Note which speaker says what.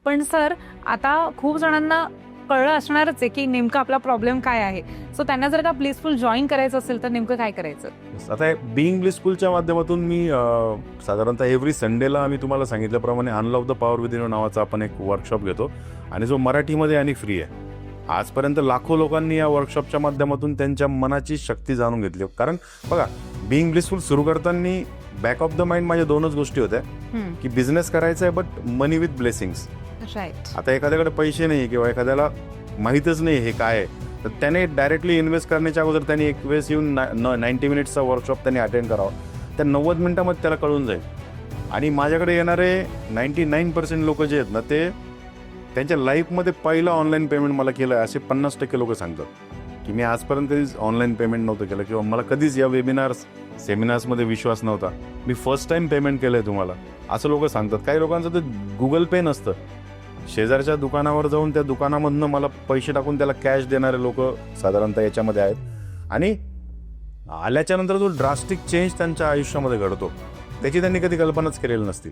Speaker 1: पण सर आता खूप जणांना कळलं असणारच आहे की नेमकं आपला प्रॉब्लेम काय आहे. सो त्यांना जर का ब्लिसफुल जॉईन करायचं असेल तर नेमकं काय करायचं?
Speaker 2: आता बिईंग ब्लिसफुलच्या माध्यमातून मी साधारणतः एव्हरी संडेला आम्ही तुम्हाला सांगितल्याप्रमाणे अनलॉक द पॉवर विदिन नावाचा आपण एक वर्कशॉप घेतो आणि जो मराठीमध्ये आणि फ्री आहे. आजपर्यंत लाखो लोकांनी या वर्कशॉपच्या माध्यमातून त्यांच्या मनाची शक्ती जाणून घेतली. कारण बघा, बिईंग ब्लिसफुल सुरू करताना बॅक ऑफ द माइंड माझ्या दोनच गोष्टी होत्या की बिझनेस करायचा आहे but money with blessings.
Speaker 1: Right.
Speaker 2: आता एखाद्याकडे पैसे नाही किंवा एखाद्याला माहीतच नाही हे काय आहे, तर त्याने डायरेक्टली इन्व्हेस्ट करण्याच्या अगोदर त्यांनी एक वेळेस येऊन 90 मिनिट्सचा वर्कशॉप त्यांनी अटेंड करावा. त्या 90 मिनिटामध्ये त्याला कळून जाईल. आणि माझ्याकडे येणारे 99% लोक जे आहेत ना, ते त्यांच्या लाईफमध्ये पहिलं ऑनलाईन पेमेंट मला केलं आहे असे 50% लोक सांगतात की मी आजपर्यंत कधीच ऑनलाईन पेमेंट नव्हतं केलं किंवा मला कधीच या वेबिनार्स सेमिनार्समध्ये विश्वास नव्हता, मी फर्स्ट टाइम पेमेंट केलं आहे तुम्हाला, असं लोक सांगतात. काही लोकांचं तर गुगल पे नसतं, शेजारच्या दुकानावर जाऊन त्या दुकानामधनं मला पैसे टाकून त्याला कॅश देणारे लोक साधारणतः याच्यामध्ये आहेत. आणि आल्याच्या नंतर जो ड्रास्टिक चेंज त्यांच्या आयुष्यामध्ये घडतो त्याची त्यांनी कधी कल्पनाच केलेली नसती.